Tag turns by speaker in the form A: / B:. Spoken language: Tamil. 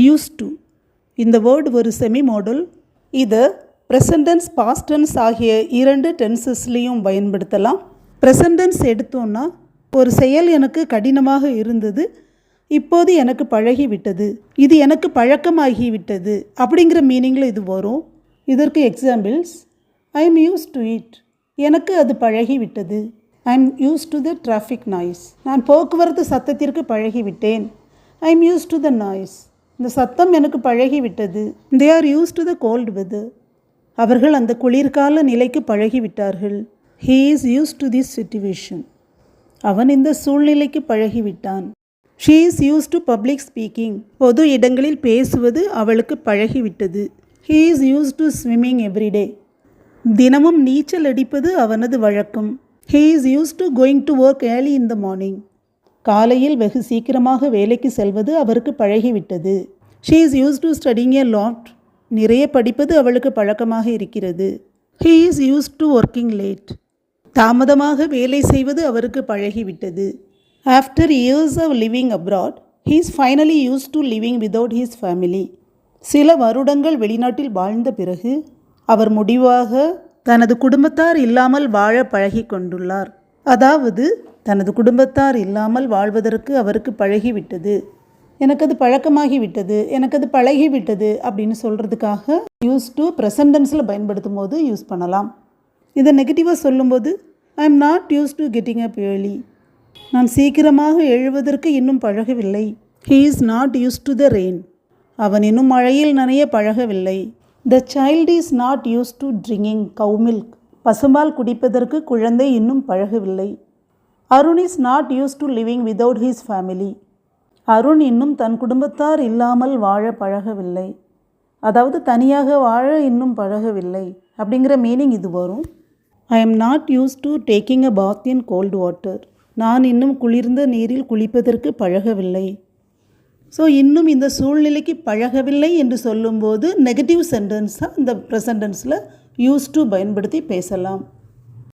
A: Use to. இந்த வேர்டு ஒரு செமி மாடல். இதை ப்ரெசன்ட் டென்ஸ் பாஸ்ட் டென்ஸ் ஆகிய 2 டென்சஸ்லேயும் பயன்படுத்தலாம். ப்ரெசன்ட் டென்ஸ் எடுத்தோன்னா ஒரு செயல் எனக்கு கடினமாக இருந்தது, இப்போது எனக்கு பழகிவிட்டது, இது எனக்கு பழக்கமாகிவிட்டது அப்படிங்கிற மீனிங்கில் இது வரும். இதற்கு examples: I am used to it, எனக்கு அது பழகிவிட்டது. I am used to the traffic noise, நான் போக்குவரத்து சத்தத்திற்கு பழகிவிட்டேன். I am used to the noise, இந்த சத்தம் எனக்கு பழகிவிட்டது. They are used to the cold weather, அவர்கள் அந்த குளிர்கால நிலைக்கு பழகிவிட்டார்கள். He is used to this situation, அவன் இந்த சூழ்நிலைக்கு பழகிவிட்டான். She is used to public speaking, பொது இடங்களில் பேசுவது அவளுக்கு பழகிவிட்டது. He is used to swimming everyday, தினமும் நீச்சல் அடிப்பது அவனது வழக்கம். He is used to going to work early in the morning, காலையில் வெகு சீக்கிரமாக வேலைக்கு செல்வது அவருக்கு பழகிவிட்டது. She is used to studying a lot, நிறைய படிப்பது அவளுக்கு பழக்கமாக இருக்கிறது. He is used to working late, தாமதமாக வேலை செய்வது அவருக்கு பழகிவிட்டது. After years of living abroad, he is finally used to living without his family, சில வருடங்கள் வெளிநாட்டில் வாழ்ந்த பிறகு அவர் முடிவாக தனது குடும்பத்தார் இல்லாமல் வாழ பழகி கொண்டுள்ளார். அதாவது தனது குடும்பத்தார் இல்லாமல் வாழ்வதற்கு அவருக்கு பழகிவிட்டது. எனக்கு அது பழக்கமாகிவிட்டது, எனக்கு அது பழகிவிட்டது அப்படின்னு சொல்கிறதுக்காக யூஸ் டு ப்ரெசன்ட் டென்ஸில் பயன்படுத்தும் போது யூஸ் பண்ணலாம். இதை நெகட்டிவாக சொல்லும்போது I am not use to getting up early, நான் சீக்கிரமாக எழுவதற்கு இன்னும் பழகவில்லை. He is not use to the rain, அவன் இன்னும் மழையில் நனைய பழகவில்லை. The child is not use to drinking cow milk, பசும்பால் குடிப்பதற்கு குழந்தை இன்னும் பழகவில்லை. Arun is not use to living without his family, Arun இன்னும் தன் குடும்பத்தார் இல்லாமல் வாழ பழகவில்லை. அதாவது தனியாக வாழ இன்னும் பழகவில்லை அப்படிங்கிற மீனிங் இது வரும். I am not use to taking a bath in cold water, நான் இன்னும் குளிர்ந்த நீரில் குளிப்பதற்கு பழகவில்லை. ஸோ இன்னும் இந்த சூழ்நிலைக்கு பழகவில்லை என்று சொல்லும்போது நெகட்டிவ் சென்டென்ஸாக இந்த ப்ரெசன்ட் டென்ஸில் யூஸ் டு பயன்படுத்தி பேசலாம்.